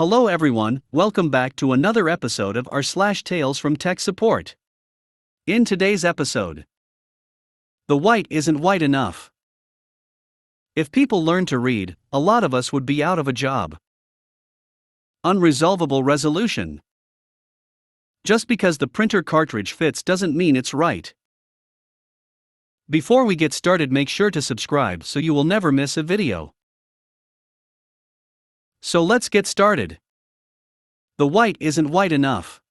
Hello everyone, welcome back to another episode of r// Tales from Tech Support. In today's episode, the white isn't white enough. If people learned to read, a lot of us would be out of a job. Unresolvable resolution. Just because the printer cartridge fits doesn't mean it's right. Before we get started, make sure to subscribe so you will never miss a video. So let's get started. The white isn't white enough.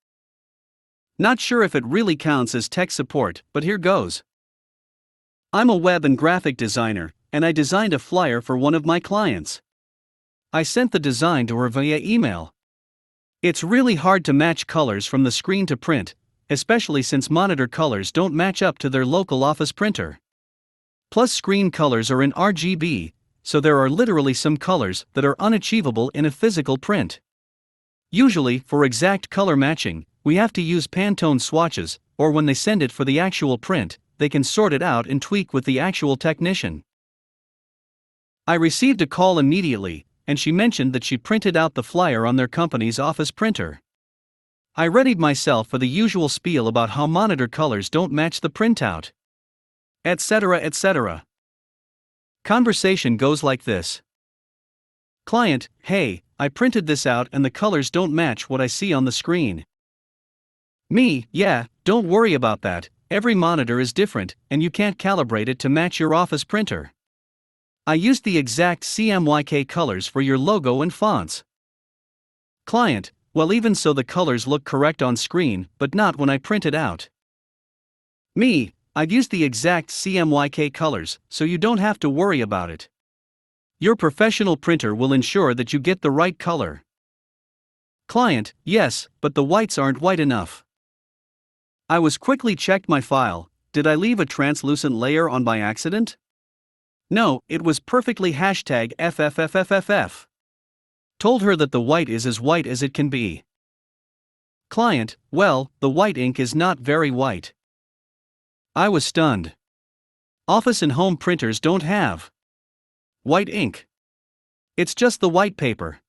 Not sure if it really counts as tech support, but here goes. I'm a web and graphic designer, and I designed a flyer for one of my clients. I sent the design to her via email. It's really hard to match colors from the screen to print, especially since monitor colors don't match up to their local office printer. Plus, screen colors are in RGB, so there are literally some colors that are unachievable in a physical print. Usually, for exact color matching, we have to use Pantone swatches, or when they send it for the actual print, they can sort it out and tweak with the actual technician. I received a call immediately, and she mentioned that she printed out the flyer on their company's office printer. I readied myself for the usual spiel about how monitor colors don't match the printout, etc., etc. Conversation goes like this. Client: hey, I printed this out and the colors don't match what I see on the screen. Me: yeah, don't worry about that, every monitor is different, and you can't calibrate it to match your office printer. I used the exact CMYK colors for your logo and fonts. Client: well, even so, the colors look correct on screen, but not when I print it out. Me: I've used the exact CMYK colors, so you don't have to worry about it. Your professional printer will ensure that you get the right color. Client: yes, but the whites aren't white enough. I was quickly checked my file. Did I leave a translucent layer on by accident? No, it was perfectly #FFFFFF. Told her that the white is as white as it can be. Client: well, the white ink is not very white. I was stunned. Office and home printers don't have white ink. It's just the white paper.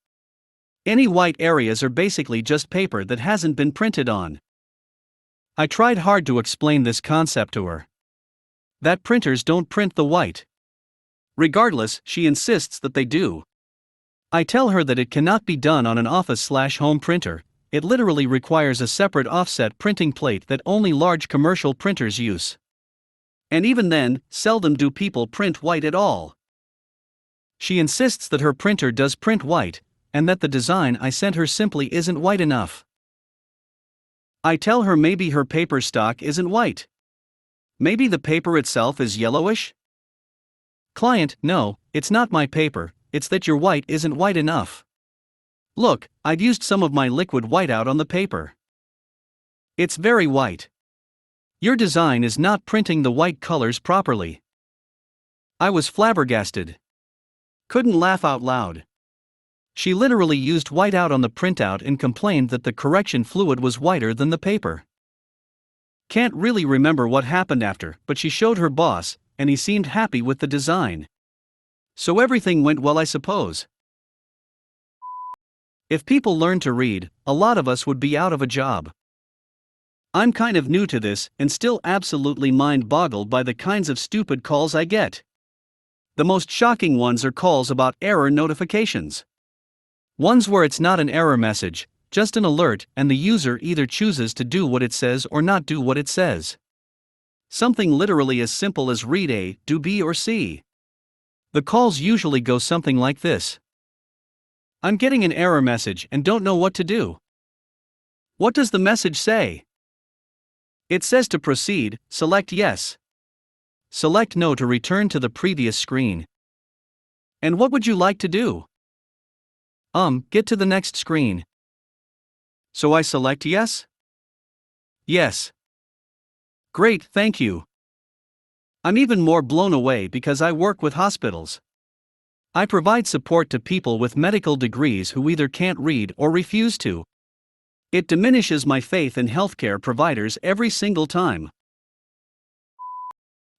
Any white areas are basically just paper that hasn't been printed on. I tried hard to explain this concept to her. That printers don't print the white. Regardless, she insists that they do. I tell her that it cannot be done on an office/home printer. It literally requires a separate offset printing plate that only large commercial printers use. And even then, seldom do people print white at all. She insists that her printer does print white, and that the design I sent her simply isn't white enough. I tell her maybe her paper stock isn't white. Maybe the paper itself is yellowish? Client: no, it's not my paper, it's that your white isn't white enough. Look, I've used some of my liquid whiteout on the paper. It's very white. Your design is not printing the white colors properly. I was flabbergasted. Couldn't laugh out loud. She literally used whiteout on the printout and complained that the correction fluid was whiter than the paper. Can't really remember what happened after, but she showed her boss, and he seemed happy with the design. So everything went well, I suppose. If people learned to read, a lot of us would be out of a job. I'm kind of new to this and still absolutely mind-boggled by the kinds of stupid calls I get. The most shocking ones are calls about error notifications. Ones where it's not an error message, just an alert, and the user either chooses to do what it says or not do what it says. Something literally as simple as read A, do B or C. The calls usually go something like this. I'm getting an error message and don't know what to do. What does the message say? It says to proceed, select yes. Select no to return to the previous screen. And what would you like to do? Get to the next screen. So I select yes? Yes. Great, thank you. I'm even more blown away because I work with hospitals. I provide support to people with medical degrees who either can't read or refuse to. It diminishes my faith in healthcare providers every single time.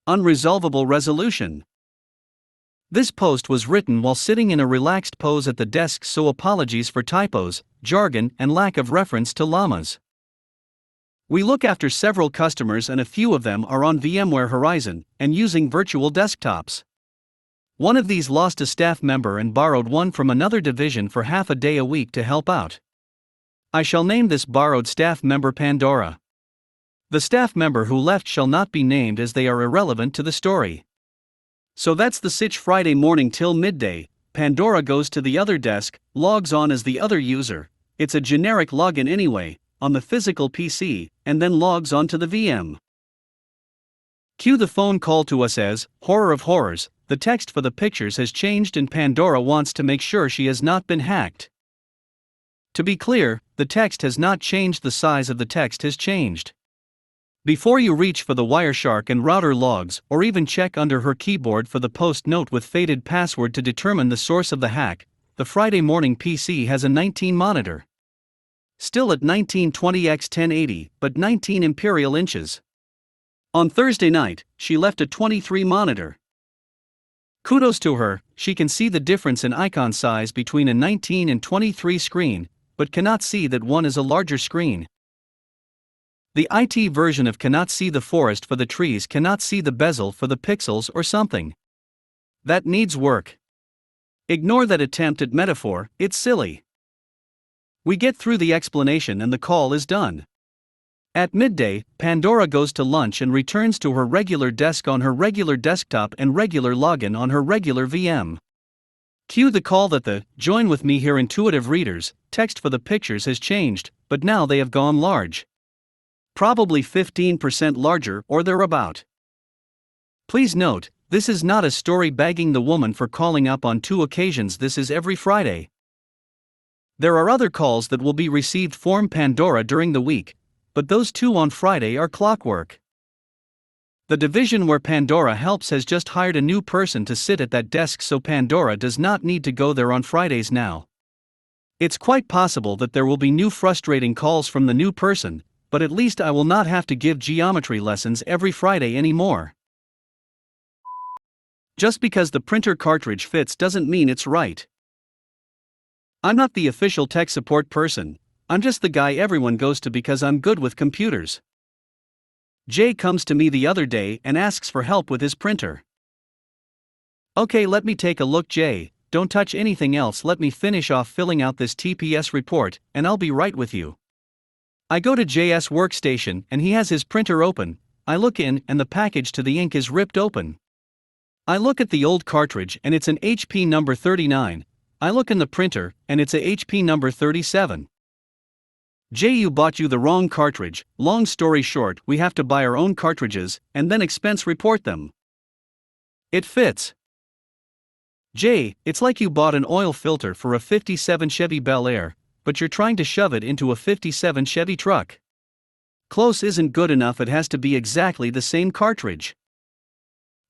Unresolvable resolution. This post was written while sitting in a relaxed pose at the desk, so apologies for typos, jargon, and lack of reference to llamas. We look after several customers and a few of them are on VMware Horizon and using virtual desktops. One of these lost a staff member and borrowed one from another division for half a day a week to help out. I shall name this borrowed staff member Pandora. The staff member who left shall not be named as they are irrelevant to the story. So that's the sitch. Friday morning till midday, Pandora goes to the other desk, logs on as the other user, it's a generic login anyway, on the physical PC, and then logs on to the VM. Cue the phone call to us as, horror of horrors, the text for the pictures has changed and Pandora wants to make sure she has not been hacked. To be clear, the text has not changed, the size of the text has changed. Before you reach for the Wireshark and router logs, or even check under her keyboard for the post note with faded password to determine the source of the hack, the Friday morning PC has a 19 monitor. Still at 1920x 1080, but 19 imperial inches. On Thursday night, she left a 23 monitor. Kudos to her, she can see the difference in icon size between a 19 and 23 screen, but cannot see that one is a larger screen. The IT version of cannot see the forest for the trees, cannot see the bezel for the pixels or something. That needs work. Ignore that attempt at metaphor, it's silly. We get through the explanation and the call is done. At midday, Pandora goes to lunch and returns to her regular desk on her regular desktop and regular login on her regular VM. Cue the call that the "join with me here intuitive readers" text for the pictures has changed, but now they have gone large. Probably 15% larger or thereabout. Please note, this is not a story bagging the woman for calling up on 2 occasions, this is every Friday. There are other calls that will be received from Pandora during the week, but those 2 on Friday are clockwork. The division where Pandora helps has just hired a new person to sit at that desk, so Pandora does not need to go there on Fridays now. It's quite possible that there will be new frustrating calls from the new person, but at least I will not have to give geometry lessons every Friday anymore. Just because the printer cartridge fits doesn't mean it's right. I'm not the official tech support person, I'm just the guy everyone goes to because I'm good with computers. Jay comes to me the other day and asks for help with his printer. Okay, let me take a look. Jay, don't touch anything else, let me finish off filling out this TPS report, and I'll be right with you. I go to Jay's workstation and he has his printer open. I look in and the package to the ink is ripped open. I look at the old cartridge and it's an HP number 39. I look in the printer and it's a HP number 37. Jay, you bought you the wrong cartridge. Long story short, we have to buy our own cartridges and then expense report them. It fits. Jay, it's like you bought an oil filter for a 57 Chevy Bel Air, but you're trying to shove it into a 57 Chevy truck. Close isn't good enough, it has to be exactly the same cartridge.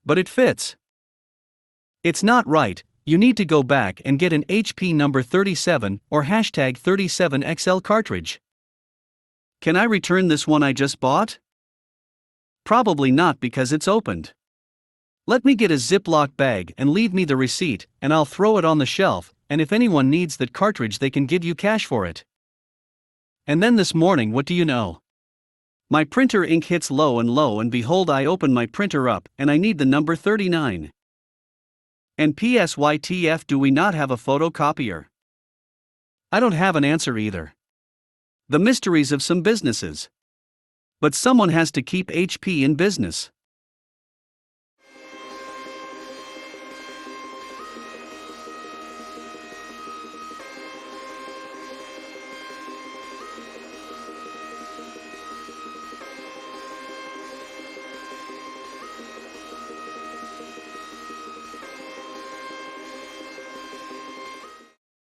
But it fits. It's not right, you need to go back and get an HP number 37 or hashtag 37XL cartridge. Can I return this one I just bought? Probably not because it's opened. Let me get a Ziploc bag and leave me the receipt, and I'll throw it on the shelf, and if anyone needs that cartridge they can give you cash for it. And then this morning, what do you know? My printer ink hits low and behold, I open my printer up and I need the number 39. And PSYTF, do we not have a photocopier? I don't have an answer either. The mysteries of some businesses. But someone has to keep HP in business.